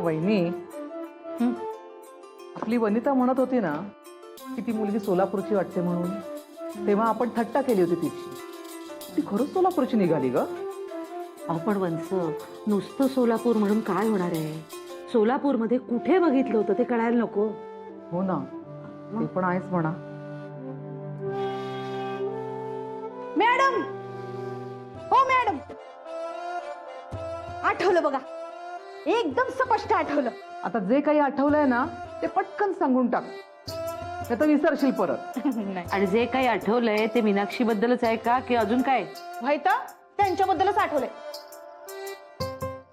वहिनी, आपली वनिता म्हणत होती ना की ती मुलगी सोलापूरची वाटते म्हणून, तेव्हा आपण थट्टा केली होती तिची. ती खरंच सोलापूरची निघाली ग. पण वंस, नुसतं सोलापूर म्हणून काय होणार आहे? सोलापूरमध्ये कुठे बघितलं होतं ते कळायला नको? हो ना, ते पण आहेच म्हणा. मॅडम, हो मॅडम, आठवलं बघा, एकदम स्पष्ट आठवलं. आता जे काही आठवलंय ना ते पटकन सांगून टाक, नाही तर विसरशील परत. नाही आणि जे काही आठवलंय ते मीनाक्षी बद्दलच आहे का की अजून काय? व्हायचं त्यांच्याबद्दलच आठवलंय.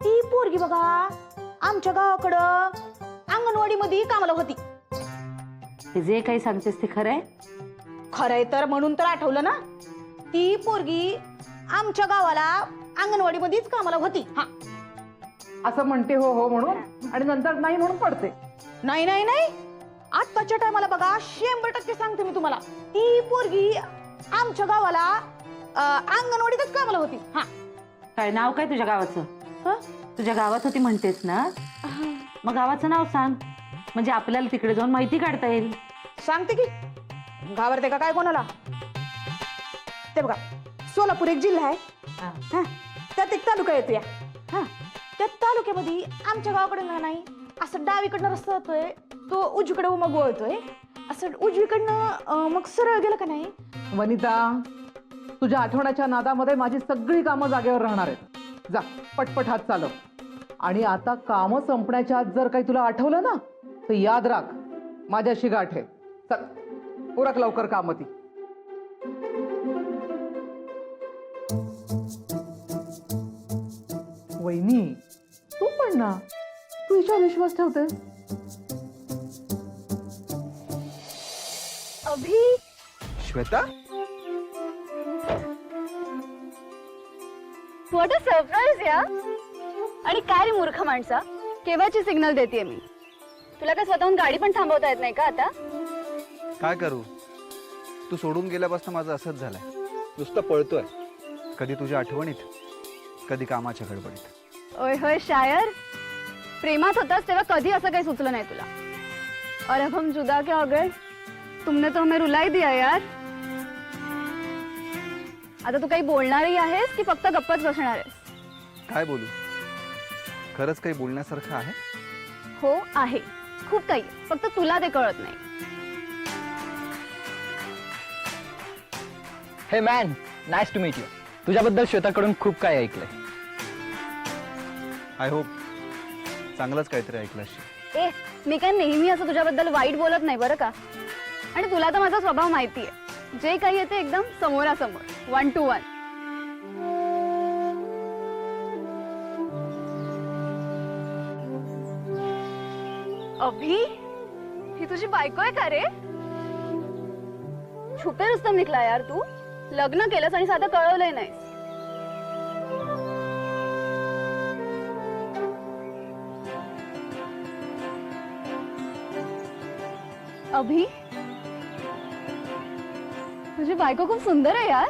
ती पोरगी बघा आमच्या गावाकडं अंगणवाडीमध्ये कामाला होती. ते जे काही सांगतेस ते खरंय? खरंय तर म्हणून तर आठवलं ना. ती पोरगी आमच्या गावाला अंगणवाडीमध्येच कामाला होती. हा, असं म्हणते हो हो म्हणून आणि नंतर नाही म्हणून पडते. नाही नाही नाही, आत्ताच्या टायमाला बघा 100% सांगते मी तुम्हाला, ती पोरगी आमच्या गावाला अंगणवाडीतच कामाला होती. हा, काय नाव काय तुझ्या गावाचं? हं? तुझ्या गावात होती म्हणतेस ना, मग गावाचं नाव सांग, म्हणजे आपल्याला तिकडे जाऊन माहिती काढता येईल. सांगते की, घाबरते का काय कोणाला? ते बघा, सोलापूर एक जिल्हा आहे. हा, त्यात एक तालुका येतो या. हा, त्या तालुक्यामध्ये आमच्या गावाकडे नाही, असं डावीकडनं रस्ता जातोय, तो उजवीकडे मग वळतोय. असं उजवीकडनं मग सरळ गेलं का नाही. वनिता, तुझ्या आठवण्याच्या नादामध्ये माझी सगळी कामं जागेवर राहणार आहेत. जा पटपट हात चालव. आणि आता कामं संपण्याच्या आत जर काही तुला आठवलं ना तर याद राख, माझ्याशी गाठ आहे. चल उरक लवकर कामं ती. वहिनी, तू पण ना, तू हिच्यावर विश्वास ठेवते. अभि, श्वेता, व्हॉट अ सरप्राईज या. आणि काय रे मूर्ख माणसा, केव्हाची सिग्नल देते मी तुला? काय स्वतःहून गाडी पण थांबवता येत नाही का आता? काय करू, तू सोडून गेल्यापासून माझं असंच झालंय. नुसतं पळतोय, कधी तुझ्या आठवणीत, कधी कामाच्या गडबडीत. ओय होय शायर, प्रेमात होतास तेव्हा कधी असं काही सुचलं नाही तुला. और अब हम जुदा क्या हो गए, तुमने तो हमें रुलाई दिया यार. आता तू काही बोलणारही आहेस की फक्त गप्पच बसणार आहेस? काय बोलू, खरंच काही बोलण्यासारखं आहे? हो आहे, खूप काही, फक्त तुला ते कळत नाही. Hey man, nice to meet you. तुझ्याबद्दल श्वेताकडून खूप काय ऐकलंय. आय होप चांगलंच काहीतरी ऐकलं असेल. ए, मी काय नेहमी असं तुझ्याबद्दल वाईट बोलत नाही बरं का. आणि तुला तर माझा स्वभाव माहिती आहे, जे काही येते एकदम समोरासमोर, 1 to 1. अभि, ही तुझी बायको आहे का रे? छुपे रुस्तम निघला यार तू. लग्न केलंस आणि साधं कळवलंय नाहीस. अभि, तुझी बायको खूप सुंदर आहे यार.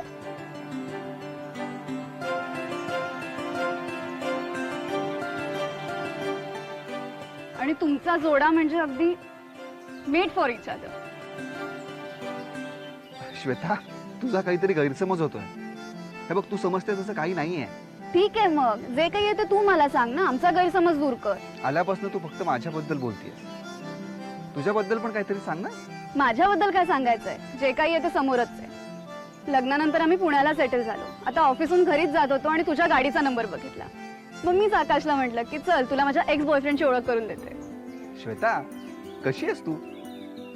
आणि तुमचा जोडा म्हणजे अगदी made for each other. Shweta, तुझा काहीतरी गैरसमज होतोय. हे बघ, तू समजते तसं काही नाहीये. ठीक आहे, मग जे काही आहे ते तू मला सांग ना, आमचा गैरसमज दूर कर. आल्यापासून तू फक्त माझ्याबद्दल बोलतेस, तुझ्याबद्दल पण काहीतरी सांग ना. माझ्याबद्दल काय सांगायचंय, जे काही आहे ते समोरच आहे. लग्नानंतर आम्ही पुण्याला सेटल झालो. आता ऑफिसहून घरीच जात होतो आणि तुझ्या गाडीचा नंबर बघितला. मग मीच आकाशला म्हटलं की चल तुला माझ्या एक्स बॉयफ्रेंडची ओळख करून देते. श्वेता, कशी आहेस तू?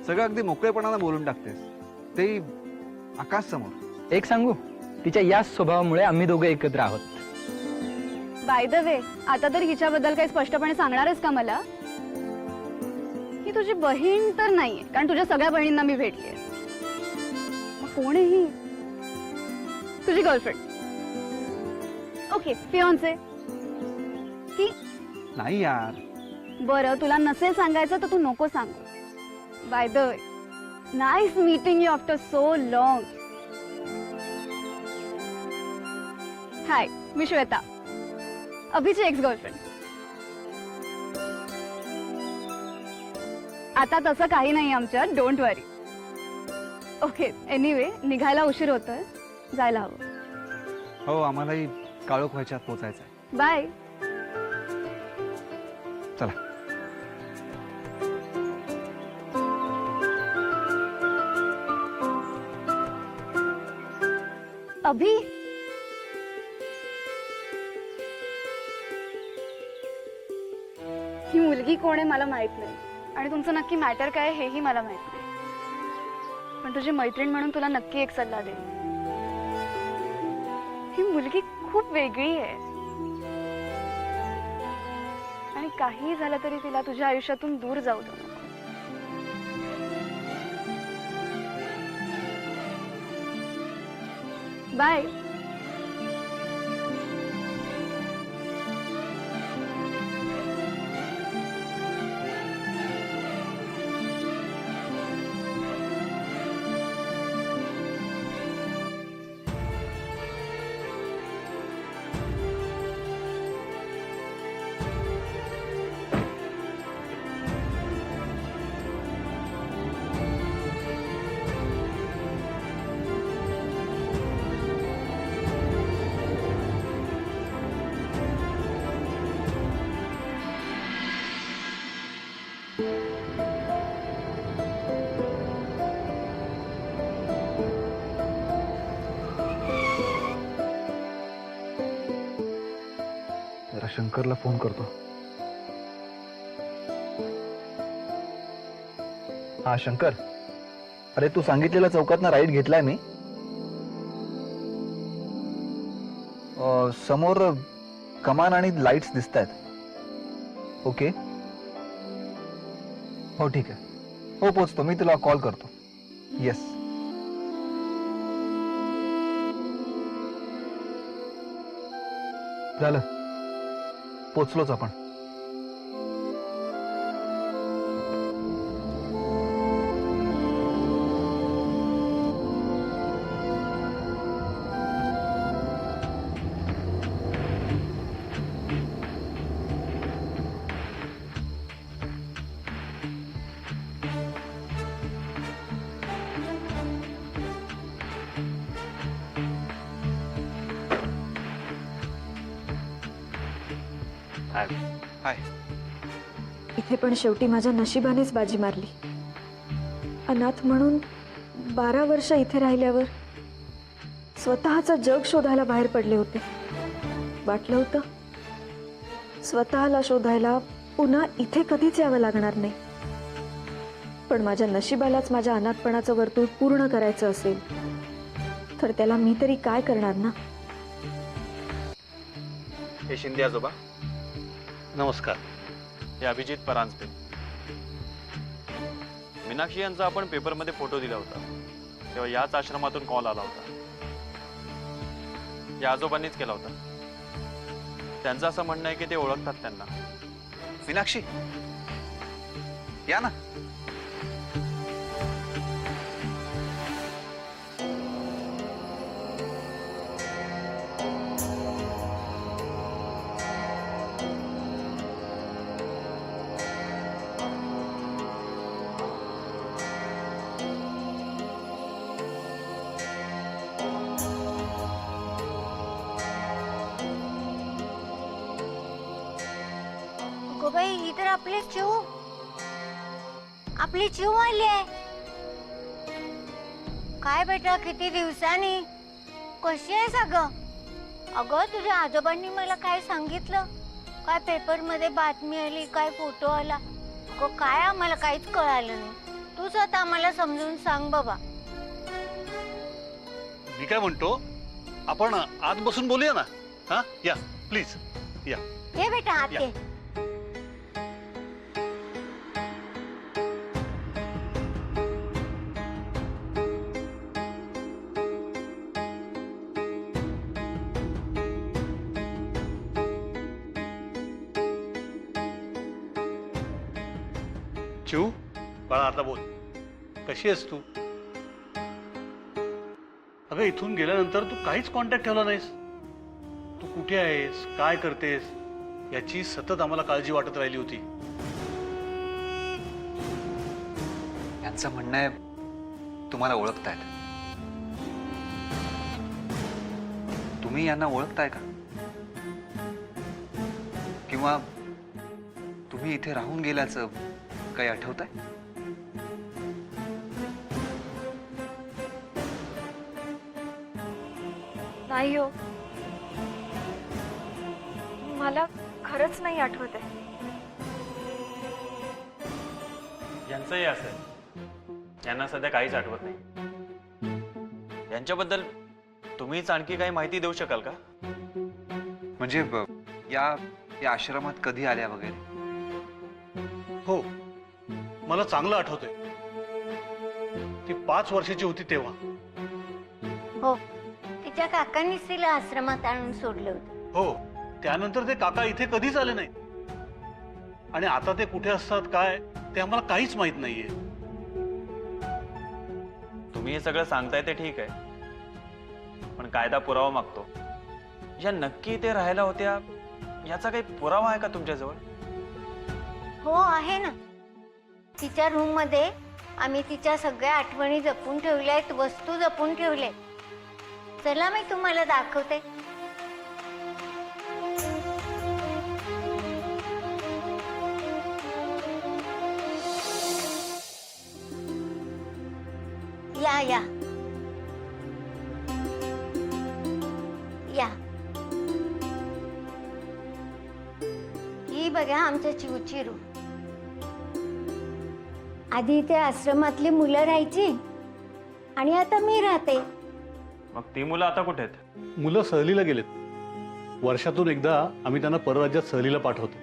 सगळं अगदी मोकळेपणानं बोलून टाकतेस, ते आकाश समोर. एक सांगू, तिच्या याच स्वभावामुळे आम्ही दोघे एकत्र आहोत. बाय द वे, आता तरी हिच्याबद्दल काही स्पष्टपणे सांगणारच का मला? ही तुझी बहीण तर नाहीये, कारण तुझ्या सगळ्या बहिणींना मी भेटलीये. मग कोण आहे ही? तुझी गर्लफ्रेंड? ओके, फियांसे की? नाही यार. बरं, तुला नसेल सांगायचं तर तू नको सांगू. By the way, nice meeting you after so long. Hi, मी श्वेता, अभिची एक्स गर्लफ्रेंड. आता तसं काही नाही आमच्यात, डोंट वरी. ओके, एनिवे निघायला उशीर होतोय, जायला हवं. हो, आम्हालाही काळोख व्हायच्यात पोचायचं आहे. बाय. चला. अभि, ही मुलगी कोण आहे मला माहित नाही आणि तुमचं नक्की मॅटर काय आहे हेही मला माहित नाही, पण तुझी मैत्रीण म्हणून तुला नक्की एक सल्ला देईन. ही मुलगी खूप वेगळी आहे आणि काहीही झालं तरी तिला तुझ्या आयुष्यातून दूर जाऊ दे नको. बाय. जरा शंकरला फोन करतो. हा शंकर, अरे तू सांगितलेल्या चौकातनं राईट घेतलाय मी. समोर कमान आणि लाईट्स दिसत आहेत. ओके, हो ठीक आहे. हो पोचतो, मी तुला कॉल करतो. येस. झालं, पोचलोच आपण. हाय. इथे पण शेवटी माझ्या नशिबानेच बाजी मारली. अनाथ म्हणून 12 वर्ष इथे राहिल्यावर स्वतःचं जग शोधायला बाहेर पडले होते. वाटलं होतं स्वतःला शोधायला पुन्हा इथे कधीच यावं लागणार नाही. पण माझ्या नशिबालाच माझ्या अनाथपणाचं वर्तुळ पूर्ण करायचं असेल तर त्याला मी तरी काय करणार ना. हे शिंदे आजोबा नमस्कार. हे अभिजित परांजपे. मीनाक्षी यांचा आपण पेपरमध्ये फोटो दिला होता तेव्हा याच आश्रमातून कॉल आला होता. या आजोबांनीच केला होता. त्यांचं असं म्हणणं आहे की ते ओळखतात त्यांना. मीनाक्षी, या ना. बाई ही तर आपली चिव आली आहे. काय बेटा, किती दिवसांनी कशी आहेस? अगं तुझ्या आजोबांनी मला काय सांगितलं, काय पेपर मध्ये बातमी आली, काय फोटो आला. अगं काय आम्हाला काहीच कळालं नाही. तूच आता आम्हाला समजून सांग बाबा. मी काय म्हणतो, आपण आत बसून बोलूया ना. हा, या प्लीज या. ये बेटा आत ये. चिऊ, बाळा आता बोल, कशी आहेस तू? अगं इथून गेल्यानंतर तू काहीच कॉन्टॅक्ट ठेवला नाहीस. तू कुठे आहेस, काय करतेस याची सतत आम्हाला काळजी वाटत राहिली होती. यांचं म्हणणं आहे तुम्हाला ओळखतायत. तुम्ही यांना ओळखताय का? किंवा तुम्ही इथे राहून गेल्याचं काही आठवतंय? नाही हो, मला खरंच नाही आठवत आहे. यांचंही असं आहे, यांना सध्या काहीच आठवत नाही. यांच्याबद्दल तुम्हीच आणखी काही माहिती देऊ शकाल का? म्हणजे या आश्रमात कधी आल्या वगैरे? हो, मला चांगलं आठवतंय. ती 5 वर्षाची होती तेव्हा. हो, तिच्या काकांनीच तिला आश्रमात आणून सोडलं होतं. हो, त्यानंतर ते काका इथे कधीच आले नाही. आणि आता ते कुठे असतात काय ते आम्हाला काहीच माहित नाहीये. तुम्ही हे सगळं सांगताय ते ठीक आहे, पण कायदा पुरावा मागतो. या नक्की ते राहायला होत्या याचा काही पुरावा आहे का तुमच्याजवळ? हो, आहे ना. तिच्या रूम मध्ये आम्ही तिच्या सगळ्या आठवणी जपून ठेवल्या आहेत, वस्तू जपून ठेवल्या. चला मी तुम्हाला दाखवते. या या या, ही बघा आमच्या चिवची रूम. आधी इथे आश्रमातली मुलं राहायची आणि आता मी राहते. मग ती मुलं आता कुठे आहेत? मुलं सहलीला गेलेत. वर्षातून एकदा आम्ही त्यांना परराज्यात सहलीला पाठवतो.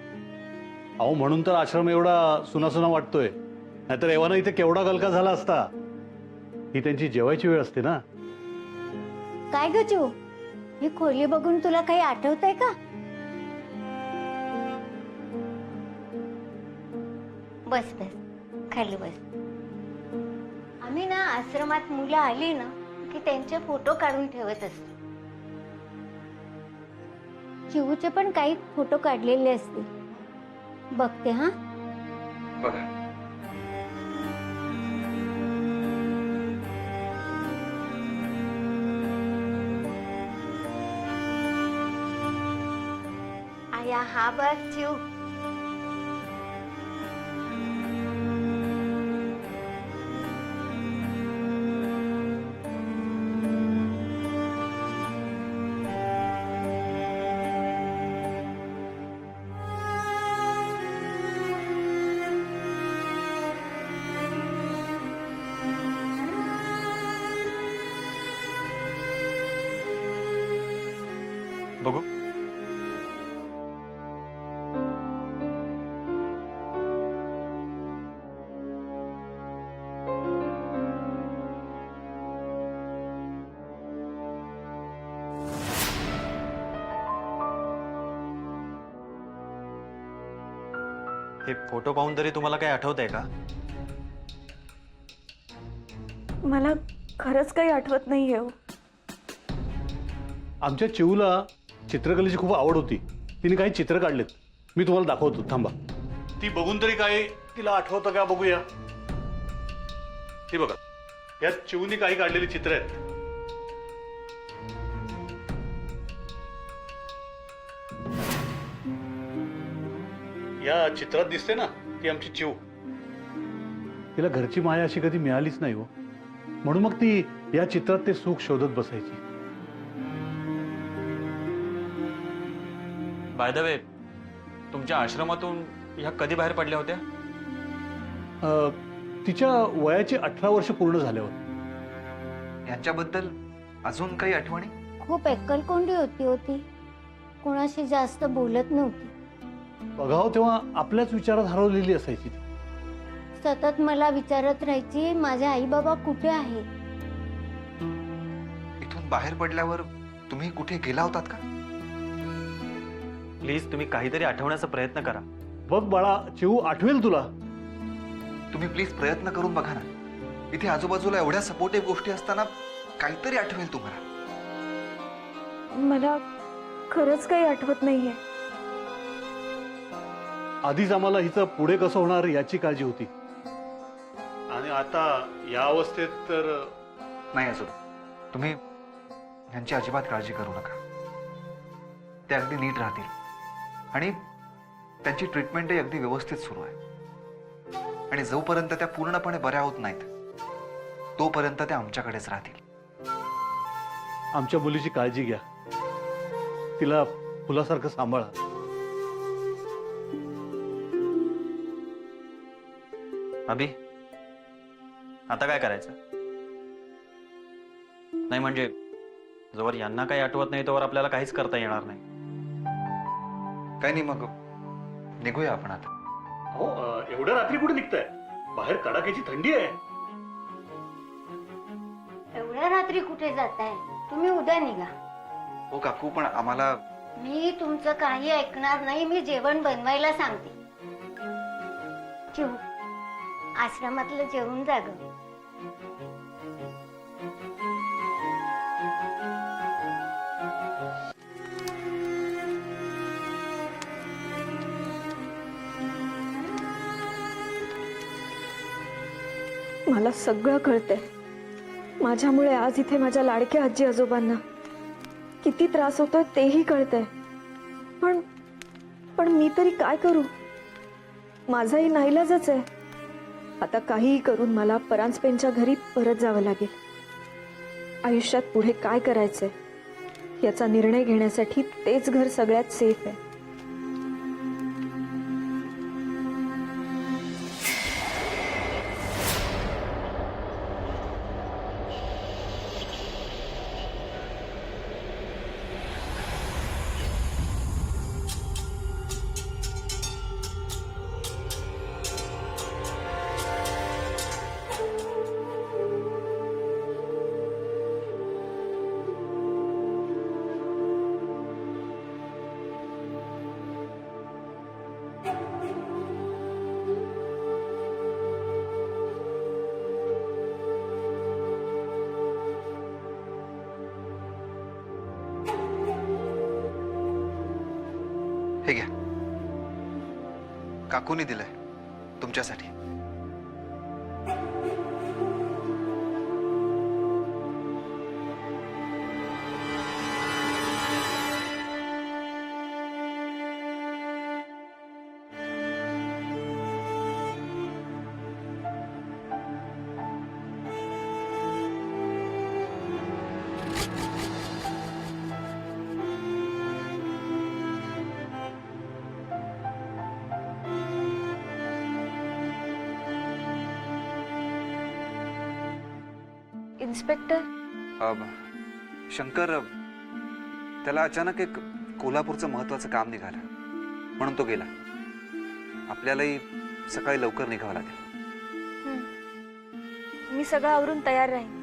अहो, म्हणून तर आश्रम एवढा सुनासुना वाटतोय. नाहीतर एव्हाना इथे केवढा गलका झाला असता. ही त्यांची जेवायची वेळ असते ना. काय ग चिऊ, ही खोली बघून तुला काही आठवतंय का? बस बस, खाली बस. आम्ही ना आश्रमात मुलं आली ना की त्यांचे फोटो काढून ठेवत असतो. चिऊचे पण काही फोटो काढलेले असते. बघते हा. बघा. आया, हा बघ चिऊ. बघू. हे फोटो पाहून तरी तुम्हाला काही आठवतंय का? मला खरंच काही आठवत नाहीये हो. आमच्या चिऊला चित्रकलेची खूप आवड होती. तिने काही चित्र काढलेत. मी तुम्हाला दाखवतो, थांबा. ती बघून तरी काय तिला आठवतं का बघूया. हे बघा, यात चिऊने काही काढलेली चित्र आहेत. या चित्रात दिसते ना ती आमची चिऊ. तिला घरची माया अशी कधी मिळालीच नाही हो. म्हणून मग ती या चित्रात ते सुख शोधत बसायची. बाय द वे, तुमच्या आश्रमातून ह्या कधी बाहेर पडल्या होत्या? तिच्या वयाची 18 वर्ष पूर्ण झाल्यावर. यांच्याबद्दल अजून काही आठवणी? खूप एकलकोंडी होती. कोणाशी जास्त बोलत नव्हती. बघाव तेव्हा आपल्याच विचारात हरवलेली असायची. सतत मला विचारत राहायची, माझे आई बाबा कुठे आहेत. इथून बाहेर पडल्यावर तुम्ही कुठे गेला होतात का? प्लीज तुम्ही काहीतरी आठवण्याचा प्रयत्न करा. बघ बाळा, चिऊ आठवेल तुला. तुम्ही प्लीज प्रयत्न करून बघा ना. इथे आजूबाजूला एवढ्या सपोर्टिव्ह गोष्टी असताना काहीतरी आठवेल तुम्हाला. मला खरंच काही आठवत नाहीये. आधीच आम्हाला हिचं पुढे कसं होणार याची काळजी होती. आणि आता या अवस्थेत तर नाही आजोबा, तुम्ही यांची अजिबात काळजी करू नका. ते अगदी नीट राहतील आणि त्यांची ट्रीटमेंटही अगदी व्यवस्थित सुरू आहे. आणि जोपर्यंत त्या पूर्णपणे बऱ्या होत नाहीत तोपर्यंत त्या आमच्याकडेच राहतील. आमच्या मुलीची काळजी घ्या, तिला फुलासारखं सांभाळा. अभि, आता काय करायचं? नाही म्हणजे जोवर यांना काही आठवत नाही तोवर आपल्याला काहीच करता येणार नाही. काही नाही, मग निघूया आपण आता. हो, एवढ्या रात्री कुठे निघताय? बाहेर कडाक्याची थंडी आहे. एवढ्या रात्री कुठे जाताय? तुम्ही उद्या निघा. हो काकू, पण आम्हाला मी तुमचं काही ऐकणार नाही. मी जेवण बनवायला सांगते. चिऊ, आश्रमातलं जेवून जा गं. मला सगळं कळतंय. माझ्यामुळे आज इथे माझ्या लाडक्या आजी आजोबांना किती त्रास होतोय तेही कळतंय. पण मी तरी काय करू? माझाही नाईलाजच आहे. आता काहीही करून मला परांजपेंच्या घरी परत जावं लागेल. आयुष्यात पुढे काय करायचंय याचा निर्णय घेण्यासाठी तेच घर सगळ्यात सेफ आहे. हे घ्या, काकूनी दिलंय तुमच्यासाठी. इन्स्पेक्टर, शंकर, त्याला अचानक एक कोल्हापूरचं महत्वाचं काम निघालं म्हणून तो गेला. आपल्यालाही सकाळी लवकर निघावं लागेल. मी सगळं आवरून तयार राहीन.